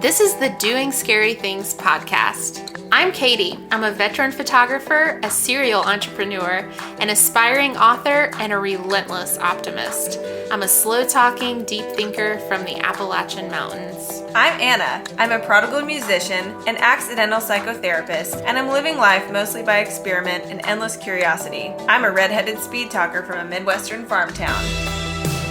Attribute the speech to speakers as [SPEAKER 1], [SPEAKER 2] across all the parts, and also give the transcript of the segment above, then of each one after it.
[SPEAKER 1] This is the Doing Scary Things podcast. I'm Katie. I'm a veteran photographer, a serial entrepreneur, an aspiring author, and a relentless optimist. I'm a slow-talking, deep thinker from the Appalachian Mountains.
[SPEAKER 2] I'm Anna. I'm a prodigal musician, an accidental psychotherapist, and I'm living life mostly by experiment and endless curiosity. I'm a redheaded speed talker from a Midwestern farm town.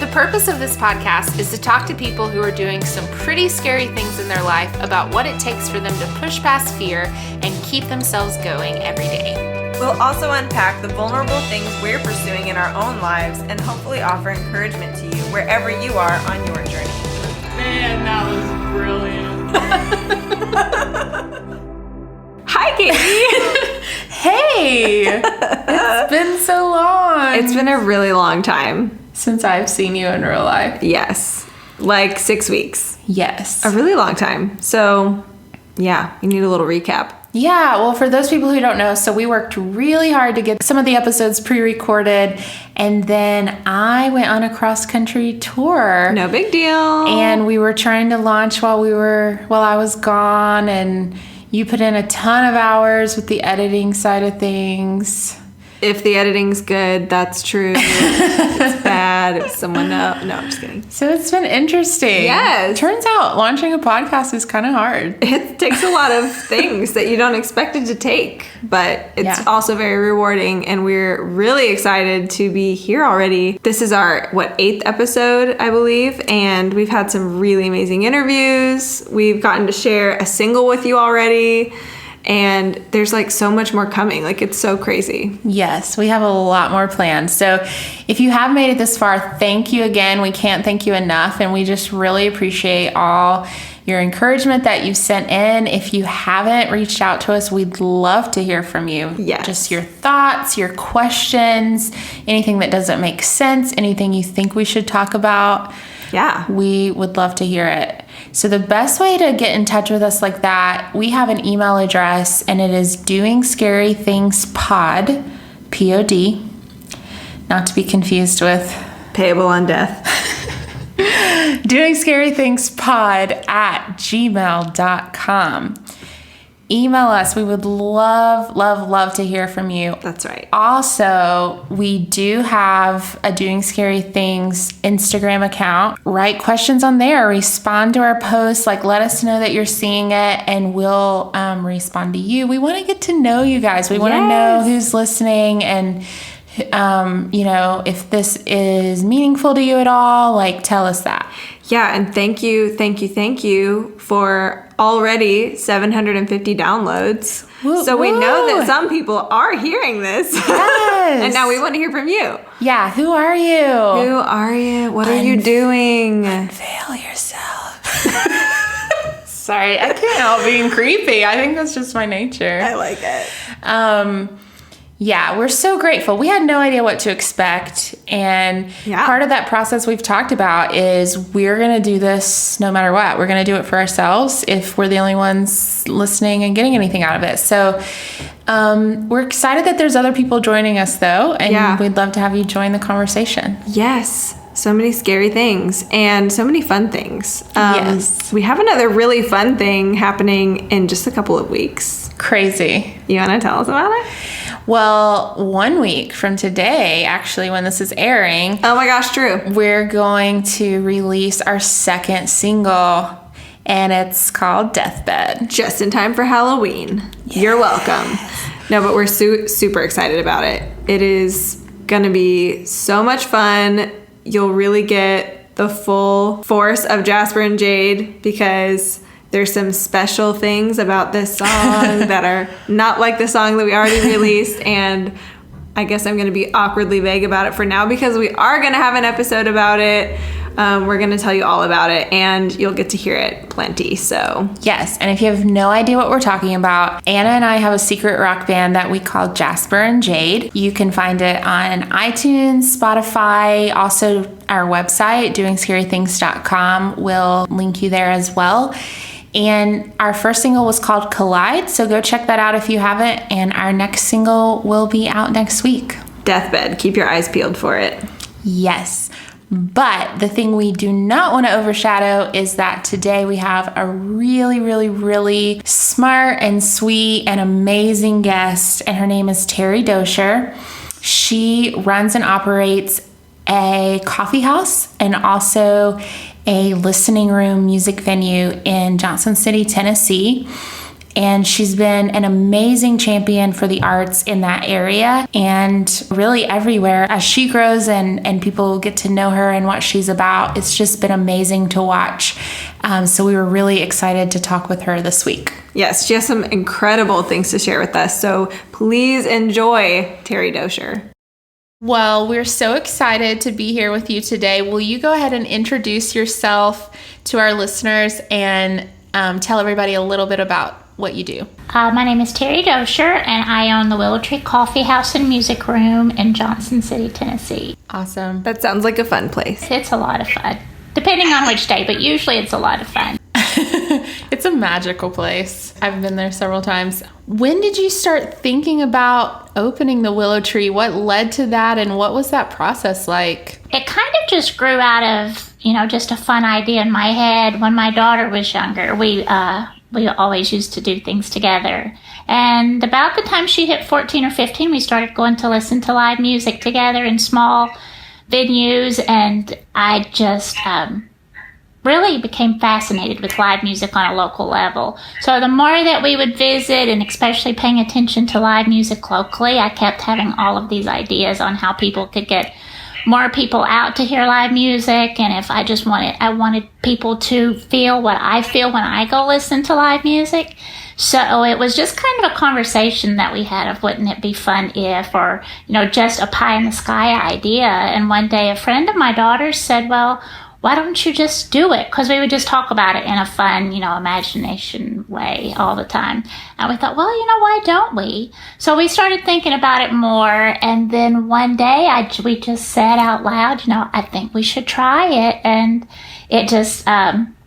[SPEAKER 1] The purpose of this podcast is to talk to people who are doing some pretty scary things in their life about what it takes for them to push past fear and keep themselves going every day.
[SPEAKER 2] We'll also unpack the vulnerable things we're pursuing in our own lives and hopefully offer encouragement to you wherever you are on your journey.
[SPEAKER 1] Man, that was brilliant.
[SPEAKER 2] Hi, Katie.
[SPEAKER 1] Hey, it's been so long.
[SPEAKER 2] It's been a really long time.
[SPEAKER 1] Since I've seen you in real life.
[SPEAKER 2] Yes. Like 6 weeks.
[SPEAKER 1] Yes.
[SPEAKER 2] A really long time. So, yeah, you need a little recap.
[SPEAKER 1] Yeah, well, for those people who don't know, so we worked really hard to get some of the episodes pre-recorded, and then I went on a cross-country tour.
[SPEAKER 2] No big deal.
[SPEAKER 1] And we were trying to launch while I was gone, and you put in a ton of hours with the editing side of things.
[SPEAKER 2] If the editing's good, that's true. If it's bad, if someone knows. No, I'm just kidding.
[SPEAKER 1] So it's been interesting.
[SPEAKER 2] Yes.
[SPEAKER 1] Turns out launching a podcast is kind of hard.
[SPEAKER 2] It takes a lot of things that you don't expect it to take, but it's also very rewarding, and we're really excited to be here already. This is our, 8th episode, I believe, and we've had some really amazing interviews. We've gotten to share a single with you already. And there's so much more coming. It's so crazy.
[SPEAKER 1] Yes, we have a lot more planned. So if you have made it this far, thank you again. We can't thank you enough. And we just really appreciate all your encouragement that you've sent in. If you haven't reached out to us, we'd love to hear from you.
[SPEAKER 2] Yes.
[SPEAKER 1] Just your thoughts, your questions, anything that doesn't make sense, anything you think we should talk about.
[SPEAKER 2] Yeah.
[SPEAKER 1] We would love to hear it. So the best way to get in touch with us like that, we have an email address, and it is doingscarythingspod, P-O-D, not to be confused with
[SPEAKER 2] payable on death.
[SPEAKER 1] doingscarythingspod@gmail.com. Email us. We would love to hear from you.
[SPEAKER 2] That's right.
[SPEAKER 1] Also, we do have a Doing Scary Things Instagram account. Write questions on there. Respond to our posts. Let us know that you're seeing it, and we'll respond to you. We want to get to know you guys. We want to know who's listening, and if this is meaningful to you at all, tell us that.
[SPEAKER 2] Yeah, and thank you for already 750 downloads. So we know that some people are hearing this.
[SPEAKER 1] Yes.
[SPEAKER 2] And now we want to hear from you.
[SPEAKER 1] Yeah, who are you?
[SPEAKER 2] Who are you? What are you doing?
[SPEAKER 1] Unveil yourself. Sorry, I can't help being creepy. I think that's just my nature.
[SPEAKER 2] I like it.
[SPEAKER 1] Yeah, we're so grateful. We had no idea what to expect. And part of that process we've talked about is we're going to do this no matter what. We're going to do it for ourselves if we're the only ones listening and getting anything out of it. So we're excited that there's other people joining us, though. And we'd love to have you join the conversation.
[SPEAKER 2] Yes. So many scary things and so many fun things.
[SPEAKER 1] Yes.
[SPEAKER 2] We have another really fun thing happening in just a couple of weeks.
[SPEAKER 1] Crazy.
[SPEAKER 2] You want to tell us about it?
[SPEAKER 1] Well, 1 week from today, actually, when this is airing.
[SPEAKER 2] Oh my gosh, true.
[SPEAKER 1] We're going to release our second single, and it's called Deathbed.
[SPEAKER 2] Just in time for Halloween. Yes. You're welcome. No, but we're super excited about it. It is going to be so much fun. You'll really get the full force of Jasper and Jade because there's some special things about this song that are not like the song that we already released. And I guess I'm going to be awkwardly vague about it for now because we are going to have an episode about it. We're going to tell you all about it, and you'll get to hear it plenty. So
[SPEAKER 1] yes, and if you have no idea what we're talking about, Anna and I have a secret rock band that we call Jasper and Jade. You can find it on iTunes, Spotify, also our website, doingscarythings.com. We'll link you there as well. And our first single was called Collide, so go check that out if you haven't. And our next single will be out next week.
[SPEAKER 2] Deathbed. Keep your eyes peeled for it.
[SPEAKER 1] Yes. But the thing we do not want to overshadow is that today we have a really, really, really smart and sweet and amazing guest, and her name is Teri Dosher. She runs and operates a coffee house and also a listening room music venue in Johnson City, Tennessee. And she's been an amazing champion for the arts in that area and really everywhere. As she grows and people get to know her and what she's about, it's just been amazing to watch. So we were really excited to talk with her this week.
[SPEAKER 2] Yes, she has some incredible things to share with us. So please enjoy Teri Dosher.
[SPEAKER 1] Well, we're so excited to be here with you today. Will you go ahead and introduce yourself to our listeners and tell everybody a little bit about what you do?
[SPEAKER 3] My name is Teri Dosher, and I own the Willow Tree Coffeehouse and Music Room in Johnson City, Tennessee.
[SPEAKER 1] Awesome.
[SPEAKER 2] That sounds like a fun place.
[SPEAKER 3] It's a lot of fun, depending on which day, but usually it's a lot of fun.
[SPEAKER 1] It's a magical place. I've been there several times. When did you start thinking about opening the Willow Tree? What led to that, and what was that process like?
[SPEAKER 3] It kind of just grew out of, just a fun idea in my head. When my daughter was younger, we always used to do things together. And about the time she hit 14 or 15, we started going to listen to live music together in small venues. And I just really became fascinated with live music on a local level. So the more that we would visit, and especially paying attention to live music locally, I kept having all of these ideas on how people could get more people out to hear live music. And if I wanted people to feel what I feel when I go listen to live music. So it was just kind of a conversation that we had of wouldn't it be fun if, or, just a pie in the sky idea. And one day a friend of my daughter's said, well, why don't you just do it? Because we would just talk about it in a fun, imagination way all the time. And we thought, well, why don't we? So we started thinking about it more. And then one day we just said out loud, I think we should try it. And it just,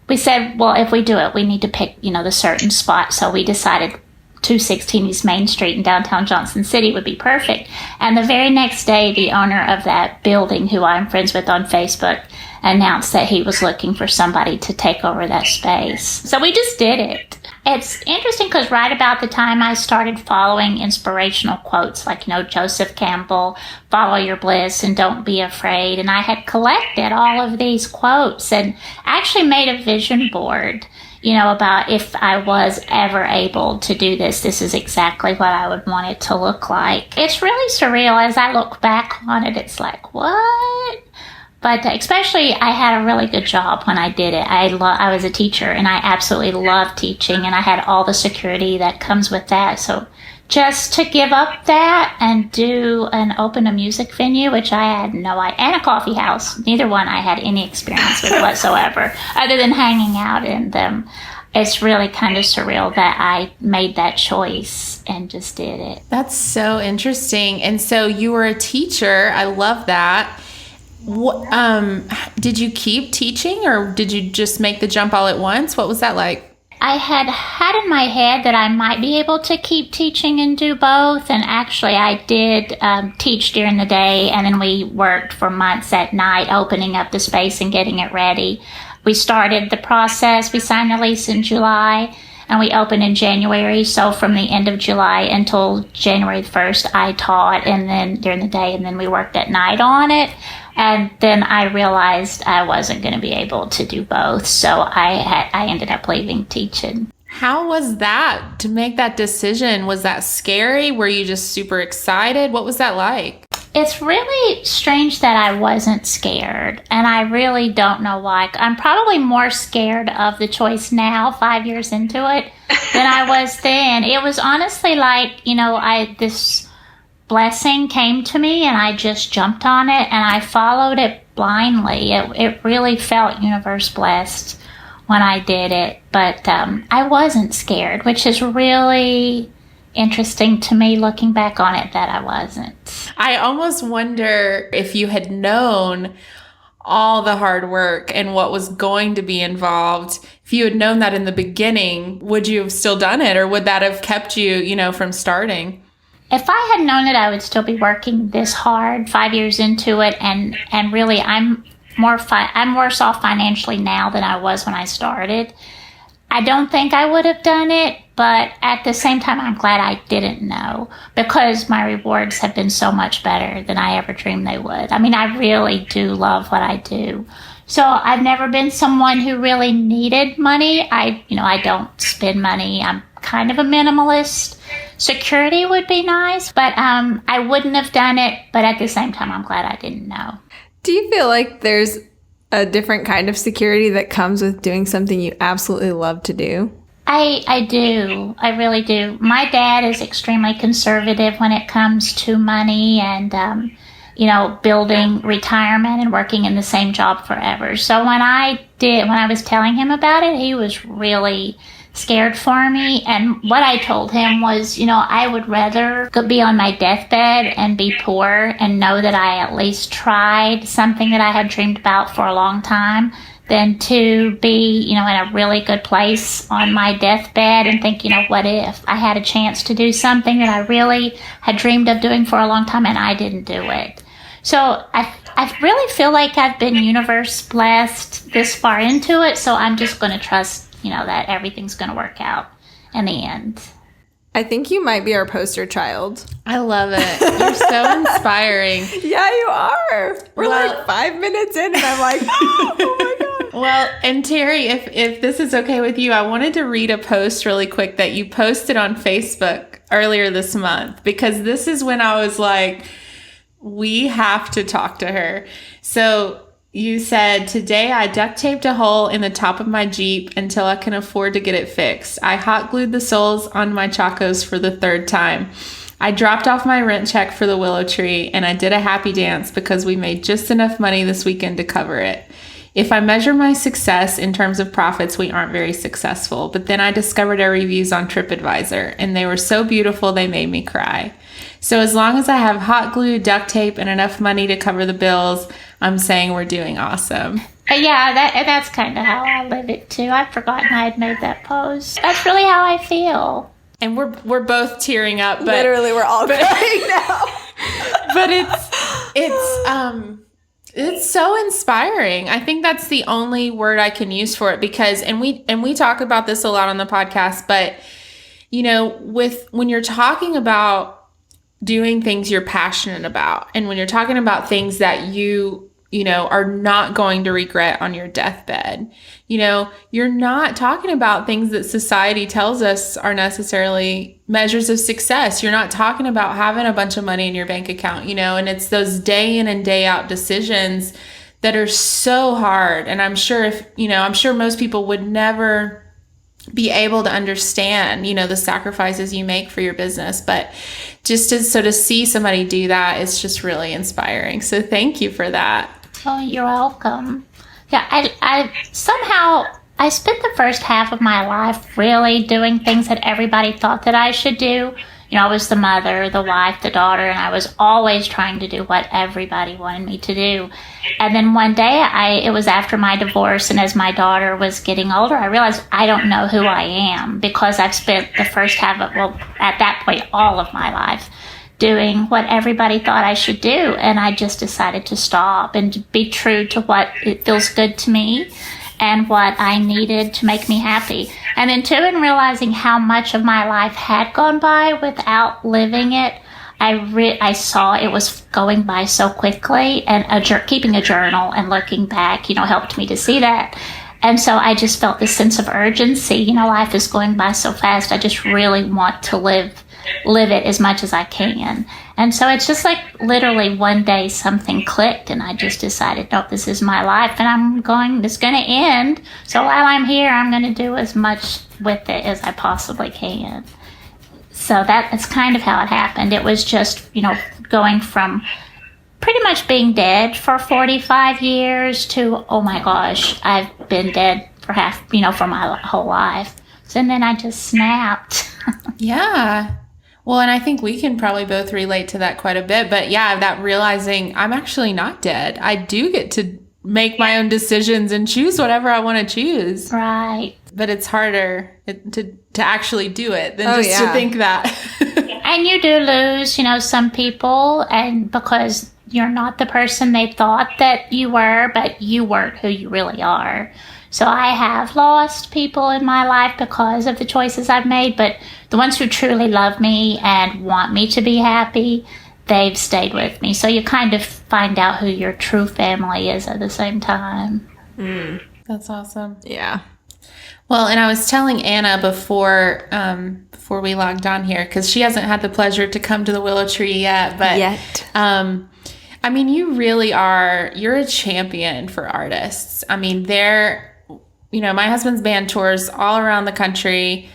[SPEAKER 3] we said, well, if we do it, we need to pick, the certain spot. So we decided 216 East Main Street in downtown Johnson City would be perfect. And the very next day, the owner of that building, who I'm friends with on Facebook, announced that he was looking for somebody to take over that space. So we just did it. It's interesting because right about the time I started following inspirational quotes like, Joseph Campbell, follow your bliss and don't be afraid. And I had collected all of these quotes and actually made a vision board, about if I was ever able to do this, this is exactly what I would want it to look like. It's really surreal as I look back on it. It's like, what? But especially, I had a really good job when I did it. I was a teacher, and I absolutely loved teaching, and I had all the security that comes with that. So just to give up that and open a music venue, which I had no idea, and a coffee house, neither one I had any experience with whatsoever, other than hanging out in them. It's really kind of surreal that I made that choice and just did it.
[SPEAKER 1] That's so interesting. And so you were a teacher. I love that. Did you keep teaching, or did you just make the jump all at once? What was that like?
[SPEAKER 3] I had in my head that I might be able to keep teaching and do both. And actually, I did teach during the day, and then we worked for months at night, opening up the space and getting it ready. We started the process. We signed the lease in July, and we opened in January. So from the end of July until January 1st, I taught, and then during the day, and then we worked at night on it. And then I realized I wasn't going to be able to do both. So I ended up leaving teaching.
[SPEAKER 1] How was that to make that decision? Was that scary? Were you just super excited? What was that like?
[SPEAKER 3] It's really strange that I wasn't scared, and I really don't know why. I'm probably more scared of the choice now, 5 years into it, than I was then. It was honestly like, this blessing came to me, and I just jumped on it, and I followed it blindly. It really felt universe blessed when I did it, but I wasn't scared, which is really interesting to me looking back on it that I wasn't.
[SPEAKER 1] I almost wonder if you had known all the hard work and what was going to be involved. If you had known that in the beginning, would you have still done it, or would that have kept you, from starting?
[SPEAKER 3] If I had known it, I would still be working this hard 5 years into it, and really I'm I'm worse off financially now than I was when I started. I don't think I would have done it, but at the same time, I'm glad I didn't know, because my rewards have been so much better than I ever dreamed they would. I mean, I really do love what I do. So I've never been someone who really needed money. I don't spend money. I'm kind of a minimalist. Security would be nice, but I wouldn't have done it. But at the same time, I'm glad I didn't know.
[SPEAKER 2] Do you feel like there's a different kind of security that comes with doing something you absolutely love to do?
[SPEAKER 3] I do. I really do. My dad is extremely conservative when it comes to money and, building retirement and working in the same job forever. So when I was telling him about it, he was really scared for me. And what I told him was, I would rather be on my deathbed and be poor and know that I at least tried something that I had dreamed about for a long time than to be, in a really good place on my deathbed and think, what if I had a chance to do something that I really had dreamed of doing for a long time and I didn't do it. So I really feel like I've been universe blessed this far into it. So I'm just going to trust that everything's going to work out in the end.
[SPEAKER 2] I think you might be our poster child.
[SPEAKER 1] I love it. You're so inspiring.
[SPEAKER 2] Yeah, you are. We're like 5 minutes in and I'm like, oh my God.
[SPEAKER 1] Well, and Teri, if this is okay with you, I wanted to read a post really quick that you posted on Facebook earlier this month, because this is when I was like, we have to talk to her. So you said, today I duct taped a hole in the top of my Jeep until I can afford to get it fixed. I hot glued the soles on my Chacos for the 3rd time. I dropped off my rent check for the Willow Tree and I did a happy dance because we made just enough money this weekend to cover it. If I measure my success in terms of profits, we aren't very successful. But then I discovered our reviews on TripAdvisor and they were so beautiful they made me cry. So as long as I have hot glue, duct tape, and enough money to cover the bills, I'm saying we're doing awesome.
[SPEAKER 3] Yeah, that's kind of how I live it too. I'd forgotten I had made that post. That's really how I feel.
[SPEAKER 1] And we're both tearing up. But,
[SPEAKER 2] literally, we're all crying now.
[SPEAKER 1] But it's so inspiring. I think that's the only word I can use for it, because and we talk about this a lot on the podcast, but when you're talking about doing things you're passionate about, and when you're talking about things that you are not going to regret on your deathbed, you're not talking about things that society tells us are necessarily measures of success. You're not talking about having a bunch of money in your bank account, and it's those day in and day out decisions that are so hard. And I'm sure I'm sure most people would never be able to understand, the sacrifices you make for your business. But just to see somebody do that is just really inspiring. So thank you for that.
[SPEAKER 3] Oh, you're welcome. Yeah, I spent the first half of my life really doing things that everybody thought that I should do. I was the mother, the wife, the daughter, and I was always trying to do what everybody wanted me to do. And then one day, it was after my divorce, and as my daughter was getting older, I realized I don't know who I am, because I've spent the first half of, at that point, all of my life doing what everybody thought I should do. And I just decided to stop and to be true to what it feels good to me and what I needed to make me happy. And then too, in realizing how much of my life had gone by without living it, I saw it was going by so quickly, and keeping a journal and looking back, helped me to see that. And so I just felt this sense of urgency. Life is going by so fast. I just really want to live it as much as I can. And so it's just like literally one day something clicked and I just decided, nope, this is my life and it's going to end. So while I'm here, I'm going to do as much with it as I possibly can. So that's kind of how it happened. It was just, going from pretty much being dead for 45 years to, oh my gosh, I've been dead for for my whole life. So, and then I just snapped.
[SPEAKER 1] Yeah. Well, and I think we can probably both relate to that quite a bit. But yeah, that realizing I'm actually not dead. I do get to make my own decisions and choose whatever I want to choose.
[SPEAKER 3] Right.
[SPEAKER 1] But it's harder to actually do it than to think that.
[SPEAKER 3] And you do lose, some people, and because you're not the person they thought that you were, but you weren't who you really are. So I have lost people in my life because of the choices I've made, but the ones who truly love me and want me to be happy, they've stayed with me. So you kind of find out who your true family is at the same time.
[SPEAKER 1] That's awesome.
[SPEAKER 2] Yeah.
[SPEAKER 1] Well, and I was telling Anna before we logged on here, because she hasn't had the pleasure to come to the Willow Tree yet, but I mean, you really are, you're a champion for artists. I mean, my husband's band tours all around the country.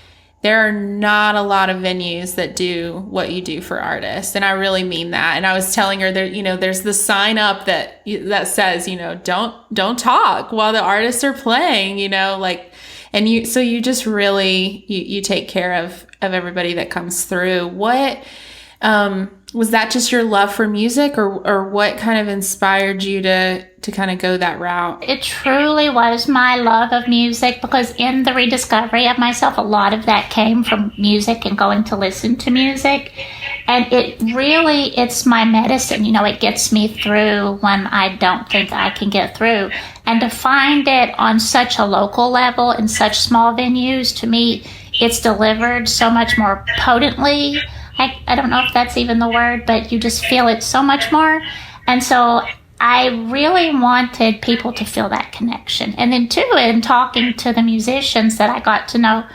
[SPEAKER 1] There are not a lot of venues that do what you do for artists. And I really mean that. And I was telling her that, there's the sign up that says, don't talk while the artists are playing, and you just really, you take care of everybody that comes through. What, was that just your love for music, or what kind of inspired you to kind of go that route?
[SPEAKER 3] It truly was my love of music, because in the rediscovery of myself, a lot of that came from music and going to listen to music. And it's my medicine. It gets me through when I don't think I can get through. And to find it on such a local level in such small venues, to me, it's delivered so much more potently. I don't know if that's even the word, but you just feel it so much more. And so I really wanted people to feel that connection. And then too, in talking to the musicians that I got to know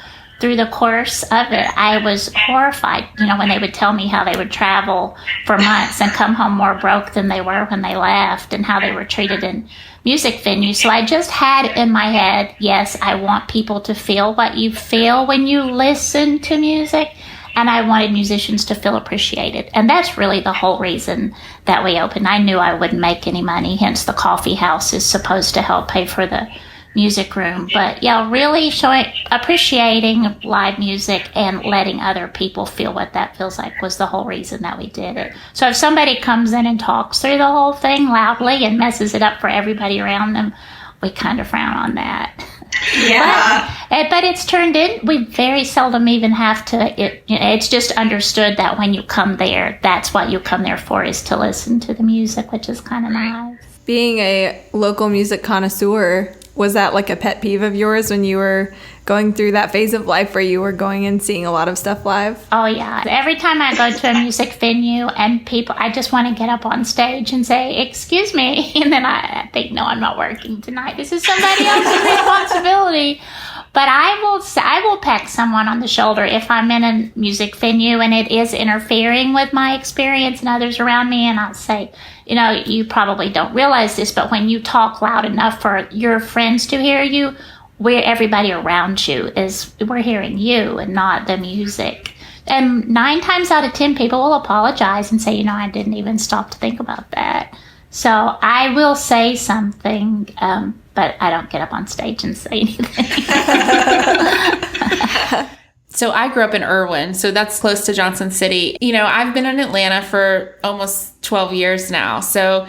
[SPEAKER 3] through the course of it, I was horrified, when they would tell me how they would travel for months and come home more broke than they were when they left, and how they were treated in music venues. So I just had in my head, yes, I want people to feel what you feel when you listen to music. And I wanted musicians to feel appreciated. And that's really the whole reason that we opened. I knew I wouldn't make any money, hence the Coffeehouse is supposed to help pay for the music room. But yeah, really appreciating live music and letting other people feel what that feels like was the whole reason that we did it. So if somebody comes in and talks through the whole thing loudly and messes it up for everybody around them, we kind of frown on that.
[SPEAKER 2] Yeah.
[SPEAKER 3] But it's turned in, we very seldom even have to, it's just understood that when you come there, that's what you come there for, is to listen to the music, which is kind of nice.
[SPEAKER 2] Being a local music connoisseur, was that like a pet peeve of yours when you were going through that phase of life where you were going and seeing a lot of stuff live?
[SPEAKER 3] Oh, yeah. Every time I go to a music venue and people, I just want to get up on stage and say, excuse me. And then I think, no, I'm not working tonight. This is somebody else's responsibility. But I will peck someone on the shoulder if I'm in a music venue and it is interfering with my experience and others around me. And I'll say, you probably don't realize this, but when you talk loud enough for your friends to hear you, everybody around you we're hearing you and not the music. And 9 times out of 10, people will apologize and say, I didn't even stop to think about that. So I will say something, but I don't get up on stage and say anything.
[SPEAKER 1] So I grew up in Irwin, so that's close to Johnson City. I've been in Atlanta for almost 12 years now. So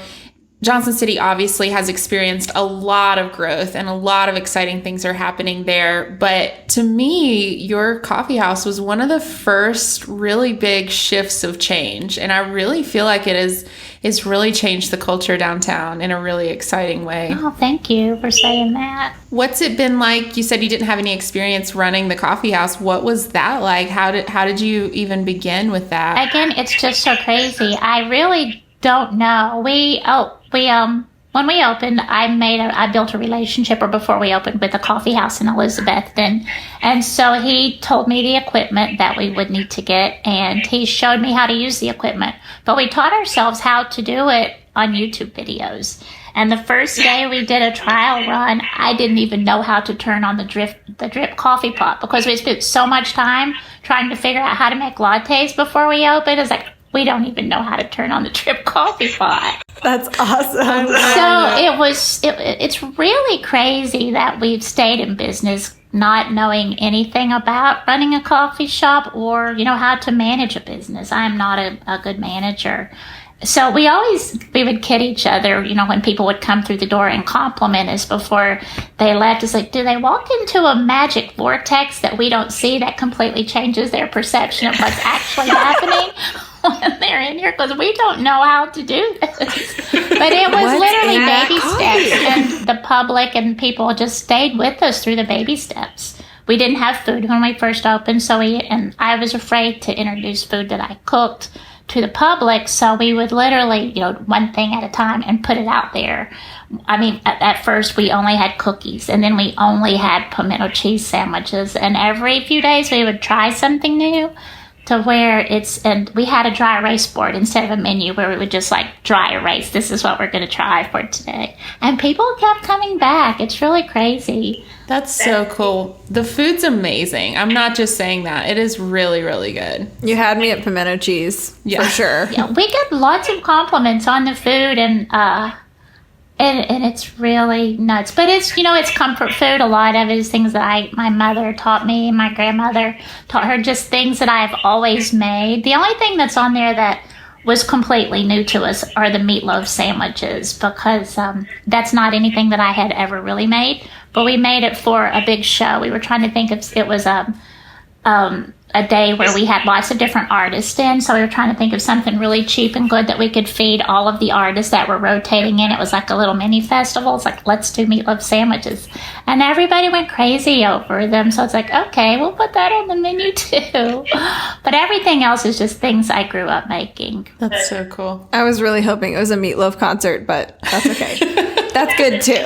[SPEAKER 1] Johnson City obviously has experienced a lot of growth and a lot of exciting things are happening there. But to me, your Coffeehouse was one of the first really big shifts of change. And I really feel like it's really changed the culture downtown in a really exciting way.
[SPEAKER 3] Oh, thank you for saying that.
[SPEAKER 1] What's it been like? You said you didn't have any experience running the Coffeehouse. What was that like? How did you even begin with that?
[SPEAKER 3] Again, it's just so crazy. I really don't know. When we opened, I built a relationship, or before we opened, with a Coffeehouse in Elizabethton. And so he told me the equipment that we would need to get, and he showed me how to use the equipment. But we taught ourselves how to do it on YouTube videos. And the first day we did a trial run, I didn't even know how to turn on the drip coffee pot, because we spent so much time trying to figure out how to make lattes before we opened. It's like, we don't even know how to turn on the drip coffee pot.
[SPEAKER 2] That's awesome.
[SPEAKER 3] So it's really crazy that we've stayed in business not knowing anything about running a coffee shop or, how to manage a business. I'm not a good manager. So we would kid each other, when people would come through the door and compliment us before they left. It's like, do they walk into a magic vortex that we don't see that completely changes their perception of what's actually happening? when they're in here because we don't know how to do this. But it was literally baby steps, and the public and people just stayed with us through the baby steps. We didn't have food when we first opened, and I was afraid to introduce food that I cooked to the public, so we would literally, one thing at a time and put it out there. I mean, at first we only had cookies, and then we only had pimento cheese sandwiches, and every few days we would try something new to where and we had a dry erase board instead of a menu where we would just dry erase. This is what we're going to try for today. And people kept coming back. It's really crazy.
[SPEAKER 1] That's so cool. The food's amazing. I'm not just saying that. It is really, really good.
[SPEAKER 2] You had me at pimento cheese, for sure.
[SPEAKER 3] Yeah, we get lots of compliments on the food, and it's really nuts. But it's, it's comfort food. A lot of it is things that my mother taught me, my grandmother taught her, just things that I've always made. The only thing that's on there that was completely new to us are the meatloaf sandwiches, because that's not anything that I had ever really made. But we made it for a big show. We were trying to think of, it was a day where we had lots of different artists in. So we were trying to think of something really cheap and good that we could feed all of the artists that were rotating in. It was like a little mini festival. It's like, let's do meatloaf sandwiches. And everybody went crazy over them. So it's like, okay, we'll put that on the menu too. But everything else is just things I grew up making.
[SPEAKER 1] That's so cool.
[SPEAKER 2] I was really hoping it was a meatloaf concert, but that's okay. That's good too.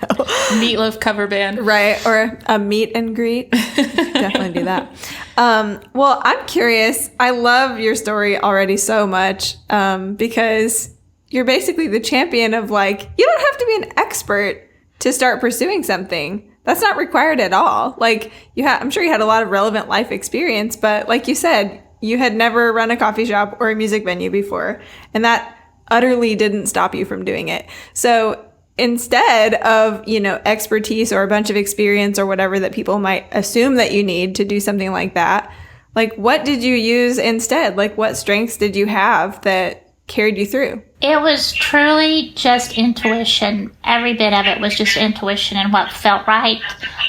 [SPEAKER 2] No.
[SPEAKER 1] Meatloaf cover band.
[SPEAKER 2] Right, or a meet and greet. Definitely do that. Well, I'm curious. I love your story already so much because you're basically the champion of you don't have to be an expert to start pursuing something. That's not required at all. I'm sure you had a lot of relevant life experience, but like you said, you had never run a coffee shop or a music venue before, and that utterly didn't stop you from doing it. So instead of, expertise or a bunch of experience or whatever that people might assume that you need to do something like that, what did you use instead? What strengths did you have that carried you through?
[SPEAKER 3] It was truly just intuition. Every bit of it was just intuition and what felt right.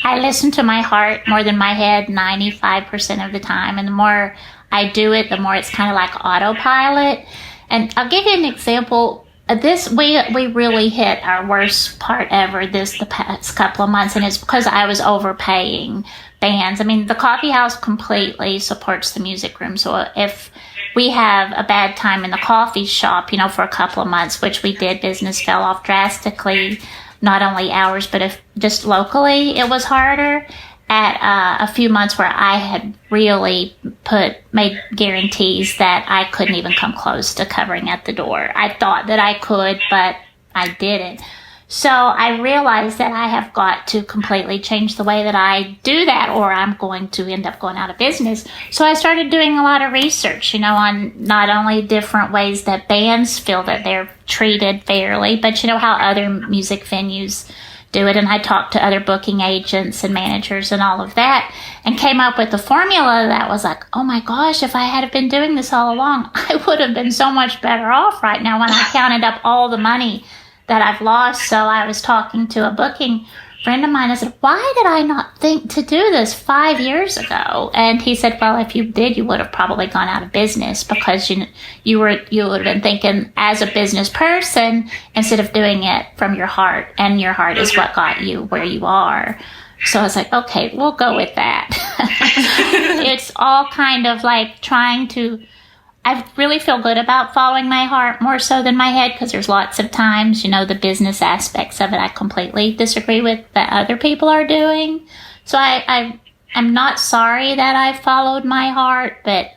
[SPEAKER 3] I listened to my heart more than my head 95% of the time. And the more I do it, the more it's kind of like autopilot. And I'll give you an example. We really hit our worst part ever the past couple of months, and it's because I was overpaying bands. I mean, the Coffeehouse completely supports the music room. So if we have a bad time in the coffee shop, for a couple of months, which we did, business fell off drastically, not only ours, but if just locally it was harder. At a few months where I had really made guarantees that I couldn't even come close to covering at the door. I thought that I could, but I didn't. So I realized that I have got to completely change the way that I do that, or I'm going to end up going out of business. So I started doing a lot of research, on not only different ways that bands feel that they're treated fairly, but how other music venues do it. And I talked to other booking agents and managers and all of that, and came up with a formula that was like, oh my gosh, if I had been doing this all along, I would have been so much better off right now when I counted up all the money that I've lost. So I was talking to a booking friend of mine. I said, why did I not think to do this 5 years ago? And he said, well, if you did, you would have probably gone out of business, because you would have been thinking as a business person instead of doing it from your heart. And your heart is what got you where you are. So I was like, okay, we'll go with that. It's all kind of trying to, I really feel good about following my heart more so than my head, because there's lots of times, the business aspects of it I completely disagree with that other people are doing. So I'm not sorry that I followed my heart, but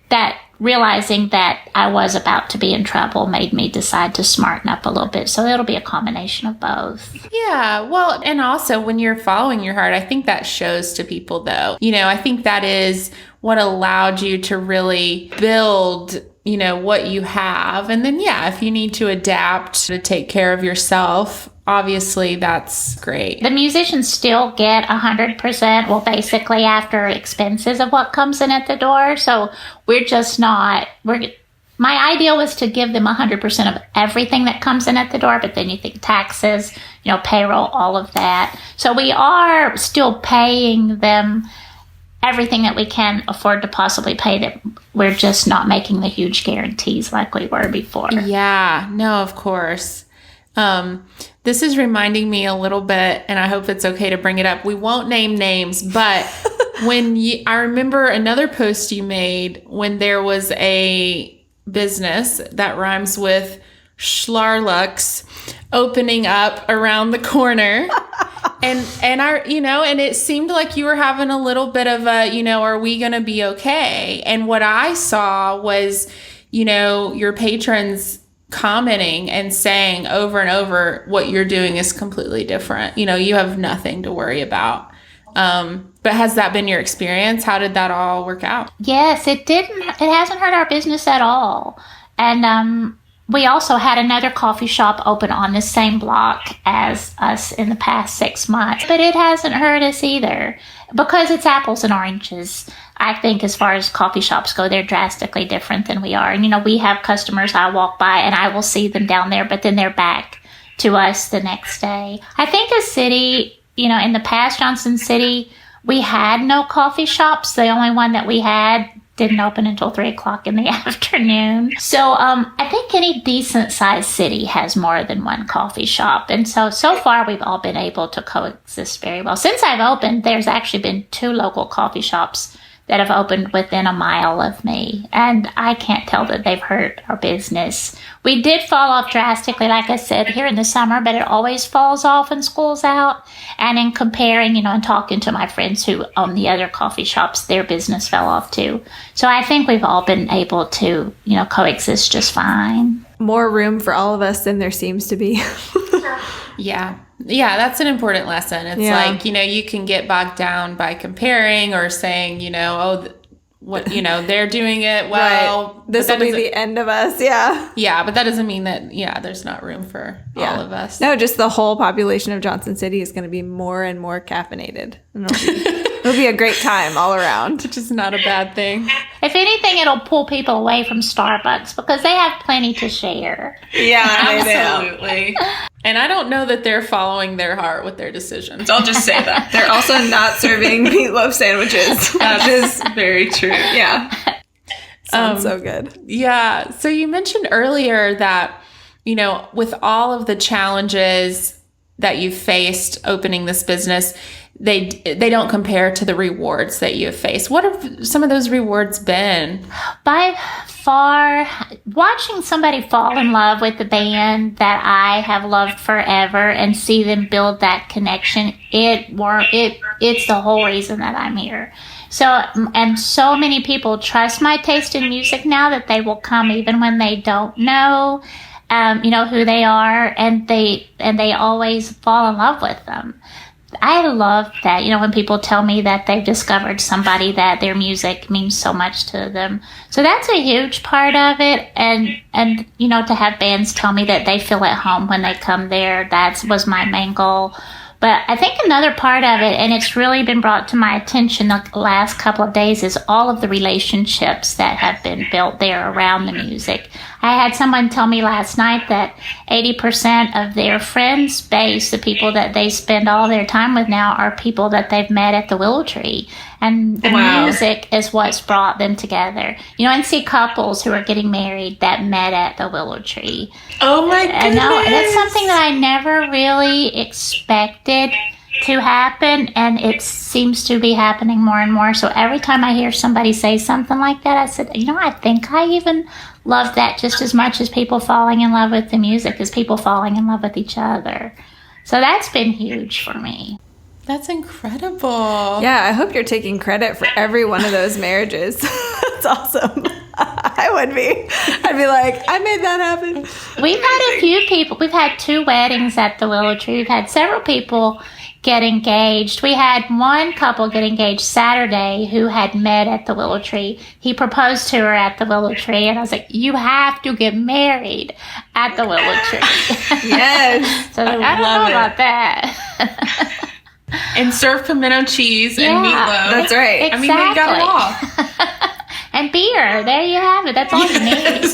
[SPEAKER 3] that realizing that I was about to be in trouble made me decide to smarten up a little bit. So it'll be a combination of both.
[SPEAKER 1] Yeah. Well, and also when you're following your heart, I think that shows to people though. I think that is what allowed you to really build, what you have. And then, if you need to adapt to take care of yourself, obviously that's great.
[SPEAKER 3] The musicians still get 100%, well, basically after expenses of what comes in at the door. So we're just not, my idea was to give them 100% of everything that comes in at the door, but then you think taxes, payroll, all of that. So we are still paying them everything that we can afford to possibly pay, that we're just not making the huge guarantees like we were before.
[SPEAKER 1] Yeah, no, of course. This is reminding me a little bit, and I hope it's okay to bring it up. We won't name names, but I remember another post you made when there was a business that rhymes with Schlarlux opening up around the corner. And it seemed like you were having a little bit of a, are we going to be okay? And what I saw was, your patrons commenting and saying over and over, what you're doing is completely different. You have nothing to worry about. But has that been your experience? How did that all work out?
[SPEAKER 3] Yes, it hasn't hurt our business at all. And, we also had another coffee shop open on the same block as us in the past 6 months, but it hasn't hurt us either, because it's apples and oranges. I think as far as coffee shops go, they're drastically different than we are. And, we have customers I walk by and I will see them down there, but then they're back to us the next day. I think a city, in the past, Johnson City, we had no coffee shops. The only one that we had didn't open until 3 o'clock in the afternoon. So I think any decent sized city has more than one coffee shop. And so far we've all been able to coexist very well. Since I've opened, there's actually been 2 local coffee shops that have opened within a mile of me. And I can't tell that they've hurt our business. We did fall off drastically, like I said, here in the summer, but it always falls off when school's out. And in comparing, and talking to my friends who own the other coffee shops, their business fell off too. So I think we've all been able to, coexist just fine.
[SPEAKER 2] More room for all of us than there seems to be.
[SPEAKER 1] Yeah. Yeah, that's an important lesson. It's like, you can get bogged down by comparing or saying, they're doing it well.
[SPEAKER 2] Right. This will be the end of us. Yeah.
[SPEAKER 1] Yeah, but that doesn't mean that, there's not room for all of us.
[SPEAKER 2] No, just the whole population of Johnson City is going to be more and more caffeinated. And it'll be a great time all around.
[SPEAKER 1] Which is not a bad thing.
[SPEAKER 3] If anything, it'll pull people away from Starbucks because they have plenty to share.
[SPEAKER 2] Yeah,
[SPEAKER 1] absolutely. And I don't know that they're following their heart with their decisions. I'll just say that.
[SPEAKER 2] They're also not serving meatloaf sandwiches.
[SPEAKER 1] That is very true.
[SPEAKER 2] Yeah. Sounds so good.
[SPEAKER 1] Yeah. So you mentioned earlier that, with all of the challenges that you've faced opening this business, they don't compare to the rewards that you have faced. What have some of those rewards been?
[SPEAKER 3] By far, watching somebody fall in love with the band that I have loved forever and see them build that connection, it's the whole reason that I'm here. And so many people trust my taste in music now that they will come even when they don't know, who they are, and they always fall in love with them. I love that, when people tell me that they've discovered somebody that their music means so much to them. So that's a huge part of it. And to have bands tell me that they feel at home when they come there, that was my main goal. But I think another part of it, and it's really been brought to my attention the last couple of days, is all of the relationships that have been built there around the music. I had someone tell me last night that 80% of their friends base, the people that they spend all their time with now, are people that they've met at the Willow Tree. And the music is what's brought them together. And see couples who are getting married that met at the Willow Tree.
[SPEAKER 1] Oh my goodness.
[SPEAKER 3] That's something that I never really expected to happen, and it seems to be happening more and more. So every time I hear somebody say something like that, I said, I think I even love that just as much as people falling in love with the music, as people falling in love with each other. So that's been huge for me.
[SPEAKER 1] That's incredible.
[SPEAKER 2] Yeah, I hope you're taking credit for every one of those marriages. That's awesome. I would be. I'd be like, I made that happen.
[SPEAKER 3] We've had a few people. We've had 2 weddings at the Willow Tree. We've had several people get engaged. We had one couple get engaged Saturday who had met at the Willow Tree. He proposed to her at the Willow Tree, and I was like, you have to get married at the Willow Tree.
[SPEAKER 2] Yes.
[SPEAKER 3] So I don't know about that.
[SPEAKER 1] And serve pimento cheese and meatloaf.
[SPEAKER 2] That's right.
[SPEAKER 3] Exactly.
[SPEAKER 1] I mean, you got it all.
[SPEAKER 3] And beer. There you have it. That's all you need.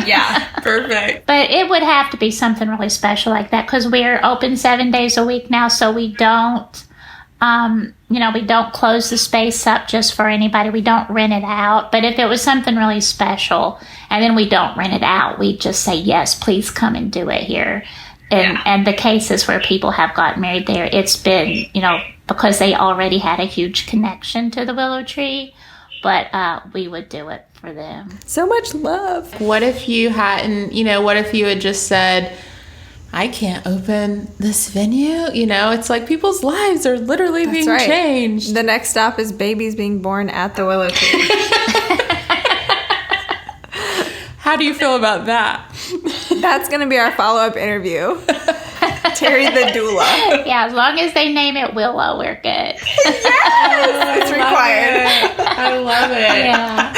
[SPEAKER 1] Yeah. Perfect.
[SPEAKER 3] But it would have to be something really special like that, because we're open 7 days a week now, so we don't We don't close the space up just for anybody. We don't rent it out. But if it was something really special, and then we don't rent it out, we just say, yes, please come and do it here. And the cases where people have gotten married there, it's been, because they already had a huge connection to the Willow Tree, but we would do it for them.
[SPEAKER 2] So much love.
[SPEAKER 1] What if you hadn't, what if you had just said, I can't open this venue? It's like people's lives are literally being changed.
[SPEAKER 2] The next stop is babies being born at the Willow Tree.
[SPEAKER 1] How do you feel about that?
[SPEAKER 2] That's going to be our follow-up interview. Teri the doula.
[SPEAKER 3] Yeah, as long as they name it Willow, we're good.
[SPEAKER 2] Yes! It's required.
[SPEAKER 1] I love it.
[SPEAKER 3] Yeah.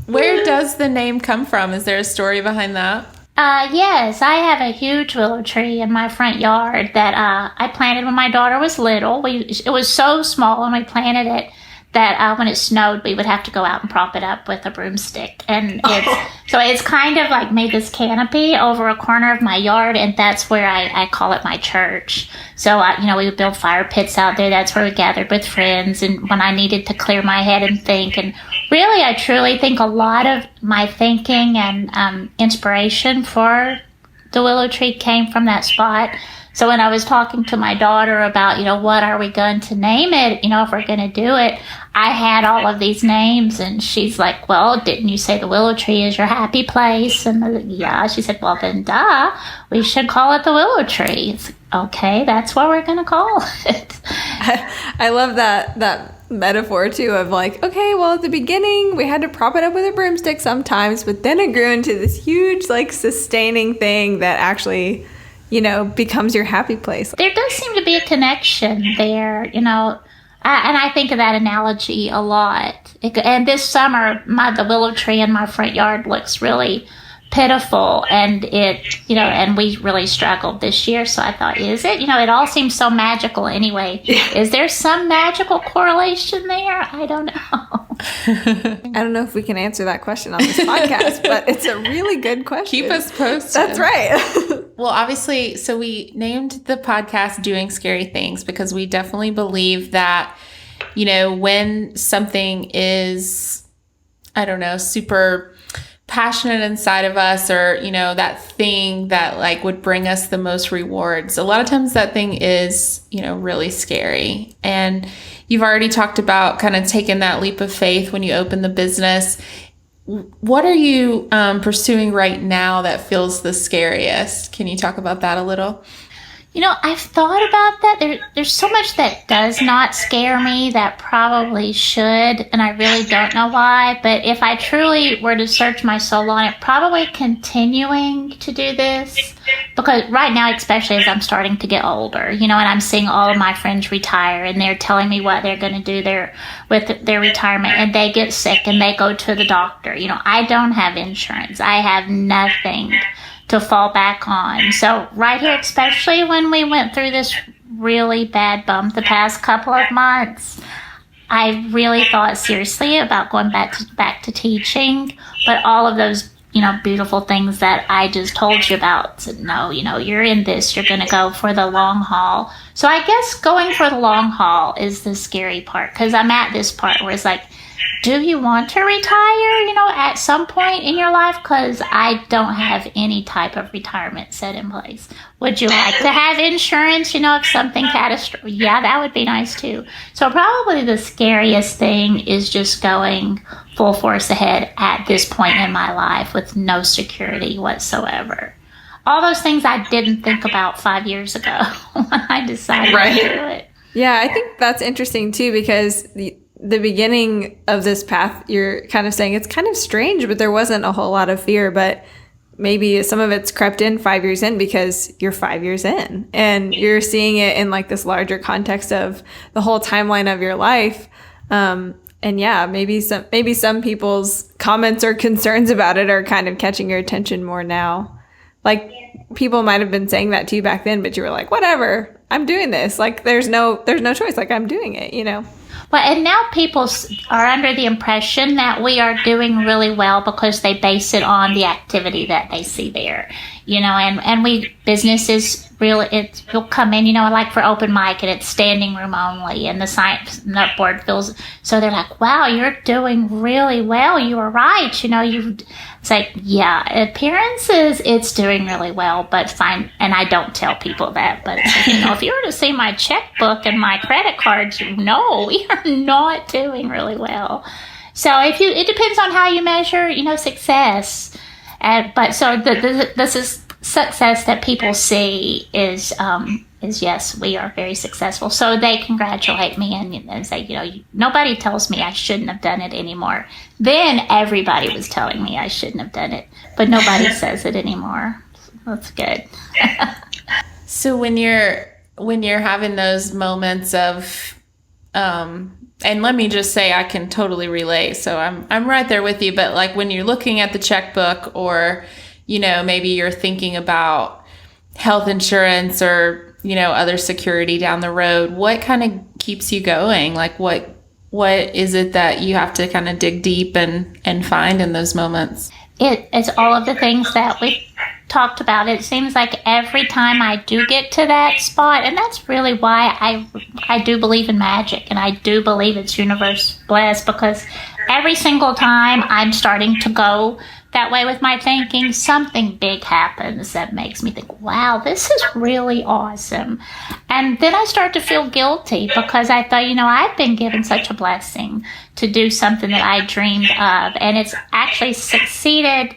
[SPEAKER 1] Where does the name come from? Is there a story behind that?
[SPEAKER 3] Yes, I have a huge willow tree in my front yard that I planted when my daughter was little. It was so small when we planted it that when it snowed, we would have to go out and prop it up with a broomstick. And it's kind of like made this canopy over a corner of my yard, and that's where I call it my church. So, we would build fire pits out there. That's where we gathered with friends, and when I needed to clear my head and think. And really, I truly think a lot of my thinking and inspiration for the Willow Tree came from that spot. So when I was talking to my daughter about, what are we going to name it, if we're going to do it, I had all of these names, and she's like, well, didn't you say the Willow Tree is your happy place? And yeah, she said, well, then we should call it the Willow Tree. It's, okay, that's what we're going to call it.
[SPEAKER 2] I love that metaphor too of like, okay, well, at the beginning we had to prop it up with a broomstick sometimes, but then it grew into this huge like sustaining thing that actually becomes your happy place.
[SPEAKER 3] There does seem to be a connection there, and I think of that analogy a lot. And this summer, the willow tree in my front yard looks really pitiful, and and we really struggled this year. So I thought, is it? It all seems so magical anyway. Is there some magical correlation there? I don't know.
[SPEAKER 2] I don't know if we can answer that question on this podcast, but it's a really good question.
[SPEAKER 1] Keep us posted.
[SPEAKER 2] That's right.
[SPEAKER 1] Well, obviously, so we named the podcast Doing Scary Things because we definitely believe that, when something is, I don't know, super passionate inside of us, or, that thing that like would bring us the most rewards, a lot of times that thing is, really scary. And you've already talked about kind of taking that leap of faith when you open the business. What are you pursuing right now that feels the scariest? Can you talk about that a little?
[SPEAKER 3] I've thought about that. There's so much that does not scare me that probably should, and I really don't know why. But if I truly were to search my soul on it, probably continuing to do this. Because right now, especially as I'm starting to get older, and I'm seeing all of my friends retire, and they're telling me what they're going to do with their retirement, and they get sick and they go to the doctor. I don't have insurance. I have nothing to fall back on. So right here, especially when we went through this really bad bump the past couple of months, I really thought seriously about going back to teaching. But all of those, beautiful things that I just told you about said, no, you're in this, you're going to go for the long haul. So I guess going for the long haul is the scary part, because I'm at this part where it's like, do you want to retire, at some point in your life? Because I don't have any type of retirement set in place. Would you like to have insurance, if something catastrophic? Yeah, that would be nice too. So probably the scariest thing is just going full force ahead at this point in my life with no security whatsoever. All those things I didn't think about 5 years ago when I decided to do it.
[SPEAKER 2] Yeah, I think that's interesting too, because the beginning of this path, you're kind of saying it's kind of strange, but there wasn't a whole lot of fear, but maybe some of it's crept in 5 years in because you're 5 years in and you're seeing it in like this larger context of the whole timeline of your life. And yeah, maybe some people's comments or concerns about it are kind of catching your attention more now. Like people might have been saying that to you back then, but you were like, whatever, I'm doing this. Like there's no choice. Like I'm doing it,
[SPEAKER 3] Well, and now people are under the impression that we are doing really well because they base it on the activity that they see there, and business is you'll come in, like for open mic, and it's standing room only, and the science board fills. So they're like, wow, you're doing really well. You were right. It's like, yeah, appearances, it's doing really well, but fine. And I don't tell people that, but it's like, if you were to see my checkbook and my credit cards, no, we are not doing really well. So it depends on how you measure, success. But so this is success that people see is yes, we are very successful. So they congratulate me and say, nobody tells me I shouldn't have done it anymore. Then everybody was telling me I shouldn't have done it, but nobody says it anymore. That's good.
[SPEAKER 1] So when you're having those moments of, and let me just say, I can totally relate. So I'm right there with you. But like when you're looking at the checkbook, or maybe you're thinking about health insurance or other security down the road, what kind of keeps you going? Like what is it that you have to kind of dig deep and find in those moments?
[SPEAKER 3] It's all of the things that we talked about. It seems like every time I do get to that spot, and that's really why I do believe in magic, and I do believe it's universe bliss, because every single time I'm starting to go that way with my thinking, something big happens that makes me think, wow, this is really awesome. And then I start to feel guilty because I thought, I've been given such a blessing to do something that I dreamed of, and it's actually succeeded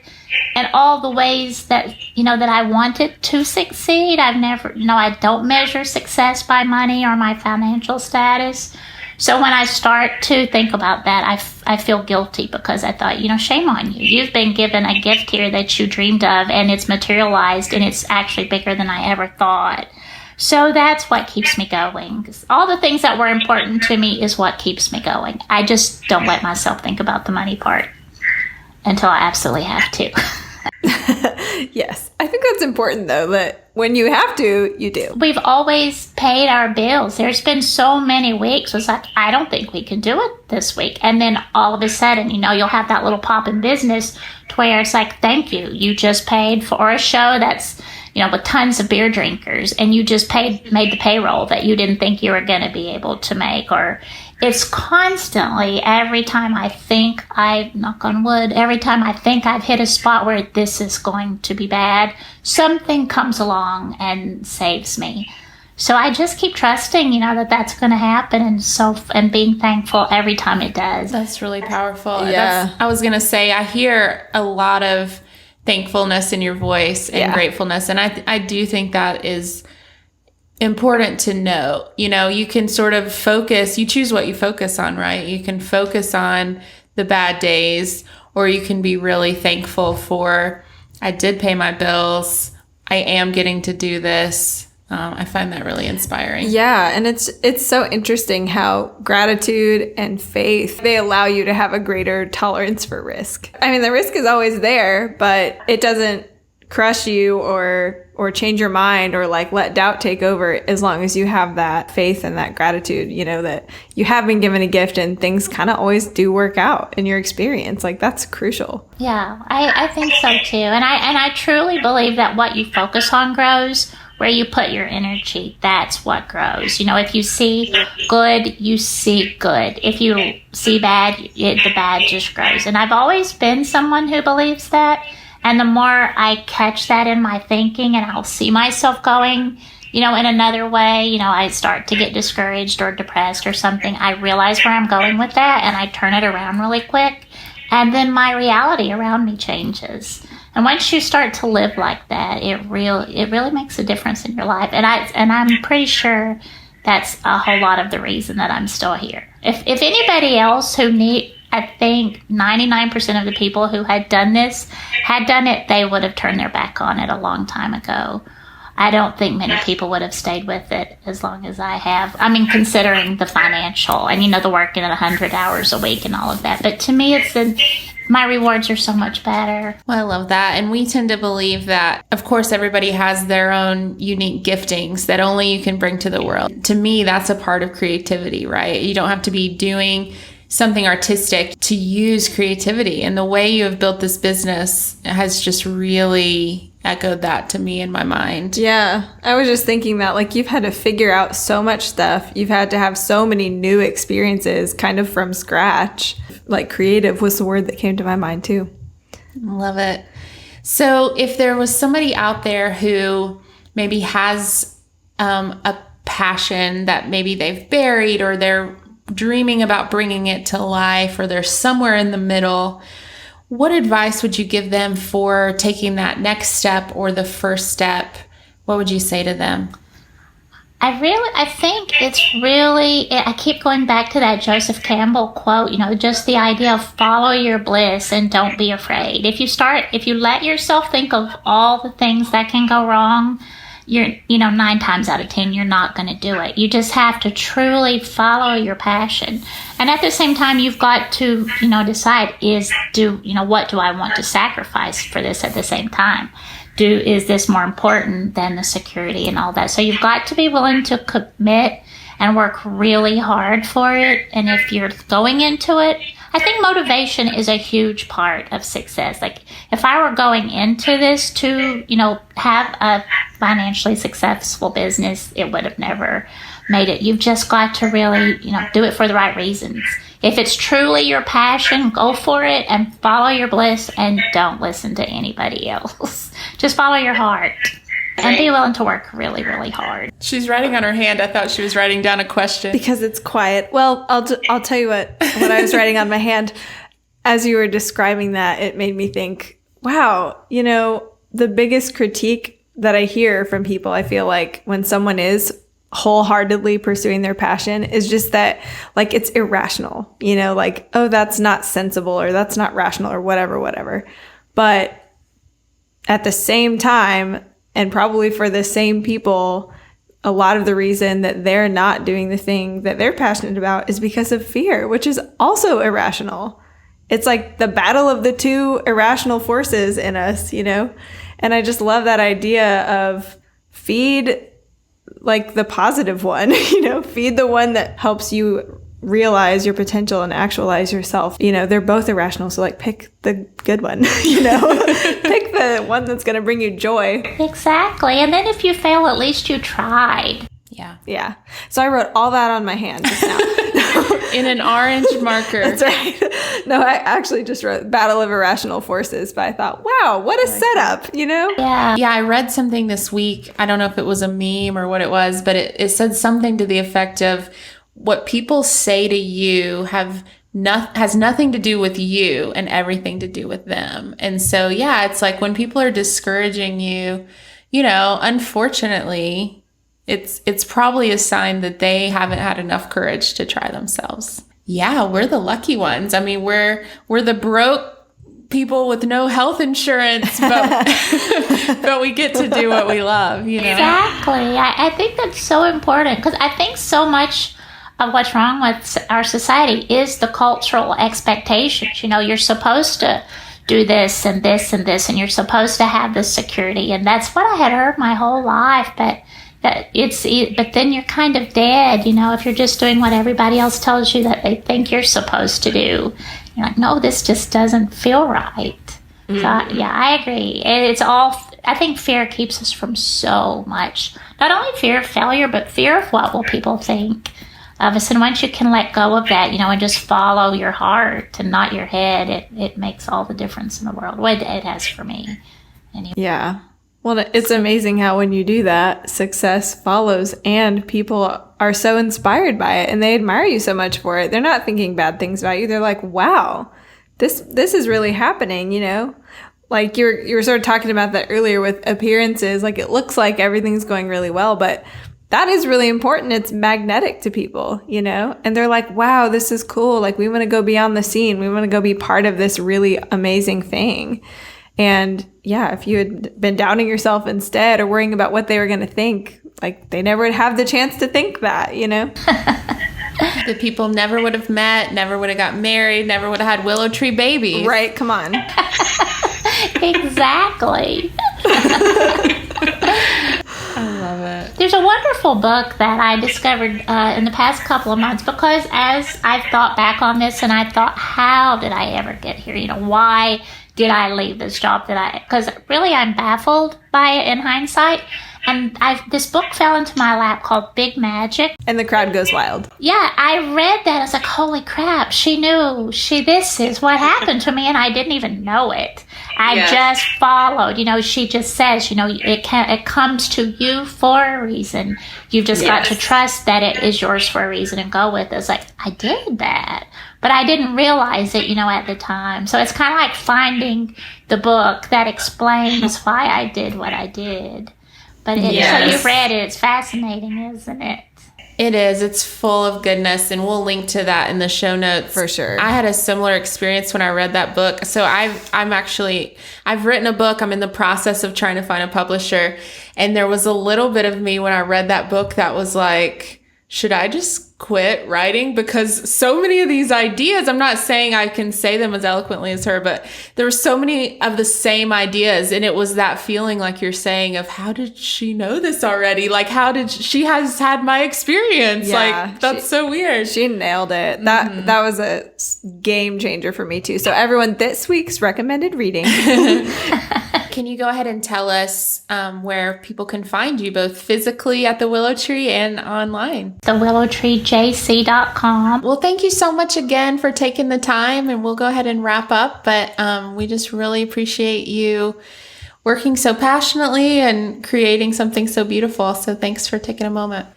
[SPEAKER 3] in all the ways that, that I wanted to succeed. I don't measure success by money or my financial status. So when I start to think about that, I feel guilty because I thought, shame on you. You've been given a gift here that you dreamed of, and it's materialized, and it's actually bigger than I ever thought. So that's what keeps me going. 'Cause all the things that were important to me is what keeps me going. I just don't let myself think about the money part until I absolutely have to.
[SPEAKER 2] Yes. I think that's important, though, that when you have to, you do.
[SPEAKER 3] We've always paid our bills. There's been so many weeks. It's like, I don't think we can do it this week. And then all of a sudden, you'll have that little pop in business to where it's like, thank you. You just paid for a show that's, with tons of beer drinkers, and you just made the payroll that you didn't think you were going to be able to make. Or it's constantly, every time I think knock on wood, every time I think I've hit a spot where this is going to be bad, something comes along and saves me. So I just keep trusting, that's going to happen, and being thankful every time it does.
[SPEAKER 1] That's really powerful.
[SPEAKER 2] Yeah.
[SPEAKER 1] I was going to say, I hear a lot of thankfulness in your voice and gratefulness, and I do think that is important to know. You can sort of focus, you choose what you focus on, right? You can focus on the bad days, or you can be really thankful for, I did pay my bills, I am getting to do this. I find that really inspiring.
[SPEAKER 2] Yeah, and it's so interesting how gratitude and faith, they allow you to have a greater tolerance for risk. I mean, the risk is always there, but it doesn't crush you or change your mind or like let doubt take over, as long as you have that faith and that gratitude, that you have been given a gift and things kind of always do work out in your experience. Like, that's crucial.
[SPEAKER 3] Yeah, I think so too. And I truly believe that what you focus on grows. Where you put your energy, that's what grows. If you see good, you see good. If you see bad, the bad just grows. And I've always been someone who believes that. And the more I catch that in my thinking, and I'll see myself going, in another way, I start to get discouraged or depressed or something, I realize where I'm going with that, and I turn it around really quick. And then my reality around me changes. And once you start to live like that, it really makes a difference in your life. And I'm pretty sure that's a whole lot of the reason that I'm still here. If anybody else I think 99% of the people who had done it, they would have turned their back on it a long time ago. I don't think many people would have stayed with it as long as I have. I mean, considering the financial and, the working at 100 hours a week and all of that. But to me, my rewards are so much better.
[SPEAKER 1] Well, I love that. And we tend to believe that, of course, everybody has their own unique giftings that only you can bring to the world. To me, that's a part of creativity, right? You don't have to be doing something artistic to use creativity. And the way you have built this business has just really echoed that to me in my mind.
[SPEAKER 2] Yeah, I was just thinking that, like, you've had to figure out so much stuff. You've had to have so many new experiences kind of from scratch. Like, creative was the word that came to my mind, too.
[SPEAKER 1] Love it. So if there was somebody out there who maybe has a passion that maybe they've buried, or they're dreaming about bringing it to life, or they're somewhere in the middle, what advice would you give them for taking that next step or the first step? What would you say to them?
[SPEAKER 3] I think I keep going back to that Joseph Campbell quote, just the idea of follow your bliss and don't be afraid. If you let yourself think of all the things that can go wrong, 9 times out of 10, you're not going to do it. You just have to truly follow your passion. And at the same time, you've got to, decide what do I want to sacrifice for this at the same time? Is this more important than the security and all that? So you've got to be willing to commit and work really hard for it. And if you're going into it, I think motivation is a huge part of success. Like, if I were going into this to, have a financially successful business, it would have never made it. You've just got to really, do it for the right reasons. If it's truly your passion, go for it and follow your bliss and don't listen to anybody else. Just follow your heart and be willing to work really, really hard.
[SPEAKER 1] She's writing on her hand. I thought she was writing down a question.
[SPEAKER 2] Because it's quiet. Well, I'll tell you what I was writing on my hand. As you were describing that, it made me think, wow, the biggest critique that I hear from people, I feel like, when someone is wholeheartedly pursuing their passion, is just that, like, it's irrational, like, oh, that's not sensible, or that's not rational, or whatever. But at the same time, and probably for the same people, a lot of the reason that they're not doing the thing that they're passionate about is because of fear, which is also irrational. It's like the battle of the two irrational forces in us, And I just love that idea of feed, like, the positive one, feed the one that helps you realize your potential and actualize yourself. They're both irrational, so, like, pick the good one, pick the one that's going to bring you joy.
[SPEAKER 3] Exactly. And then if you fail, at least you tried.
[SPEAKER 2] Yeah. So I wrote all that on my hand just now.
[SPEAKER 1] In an orange marker.
[SPEAKER 2] That's right. No, I actually just wrote Battle of Irrational Forces, but I thought, wow, what a setup,
[SPEAKER 3] Yeah.
[SPEAKER 1] Yeah, I read something this week. I don't know if it was a meme or what it was, but it said something to the effect of, what people say to you has nothing to do with you and everything to do with them. And so, yeah, it's like when people are discouraging you, unfortunately, it's probably a sign that they haven't had enough courage to try themselves. Yeah, we're the lucky ones. I mean, we're the broke people with no health insurance, but but we get to do what we love,
[SPEAKER 3] Exactly. I think that's so important, because I think so much of what's wrong with our society is the cultural expectations. You're supposed to do this and this and this, and you're supposed to have this security, and that's what I had heard my whole life. But then you're kind of dead, if you're just doing what everybody else tells you that they think you're supposed to do. You're like, no, this just doesn't feel right. Mm-hmm. So, yeah, I agree. I think fear keeps us from so much. Not only fear of failure, but fear of what will people think of us. And once you can let go of that, and just follow your heart and not your head, it makes all the difference in the world. Well, it has for me. Anyway.
[SPEAKER 2] Yeah. Well, it's amazing how when you do that, success follows, and people are so inspired by it and they admire you so much for it. They're not thinking bad things about you. They're like, wow, this is really happening, Like you were sort of talking about that earlier with appearances. Like, it looks like everything's going really well, but that is really important. It's magnetic to people, and they're like, wow, this is cool. Like, we want to go beyond the scene. We want to go be part of this really amazing thing. And yeah, if you had been doubting yourself instead, or worrying about what they were going to think, like, they never would have the chance to think that,
[SPEAKER 1] The people never would have met, never would have got married, never would have had Willow Tree babies.
[SPEAKER 2] Right, come on.
[SPEAKER 3] Exactly.
[SPEAKER 1] I love it.
[SPEAKER 3] There's a wonderful book that I discovered in the past couple of months, because as I've thought back on this, and I thought, how did I ever get here? Why did I leave this job because really I'm baffled by it in hindsight. And this book fell into my lap called Big Magic.
[SPEAKER 2] And the crowd goes wild.
[SPEAKER 3] Yeah, I read that. I was like, holy crap, she knew. This is what happened to me, and I didn't even know it. I just followed. She just says, it comes to you for a reason. You've just got to trust that it is yours for a reason and go with it. It's like, I did that. But I didn't realize it, at the time. So it's kind of like finding the book that explains why I did what I did. But so you've read it. It's fascinating, isn't it?
[SPEAKER 1] It is. It's full of goodness, and we'll link to that in the show notes.
[SPEAKER 2] For sure.
[SPEAKER 1] I had a similar experience when I read that book. So I've written a book. I'm in the process of trying to find a publisher. And there was a little bit of me when I read that book that was like, should I just quit writing? Because so many of these ideas, I'm not saying I can say them as eloquently as her, but there were so many of the same ideas. And it was that feeling like you're saying of, how did she know this already? Like, she has had my experience.
[SPEAKER 2] Yeah,
[SPEAKER 1] that's so weird.
[SPEAKER 2] She nailed it. That was a game changer for me too. So everyone, this week's recommended reading.
[SPEAKER 1] Can you go ahead and tell us where people can find you, both physically at the Willow Tree and online?
[SPEAKER 3] TheWillowTreeJC.com.
[SPEAKER 1] Well, thank you so much again for taking the time, and we'll go ahead and wrap up. But we just really appreciate you working so passionately and creating something so beautiful. So thanks for taking a moment.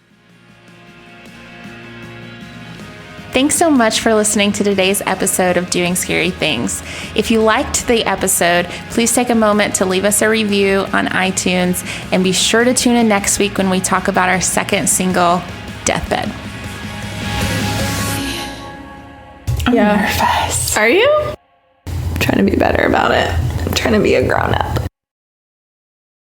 [SPEAKER 1] Thanks so much for listening to today's episode of Doing Scary Things. If you liked the episode, please take a moment to leave us a review on iTunes, and be sure to tune in next week when we talk about our second single, Deathbed. I'm nervous.
[SPEAKER 2] Are you? I'm trying to be better about it. I'm trying to be a grown-up.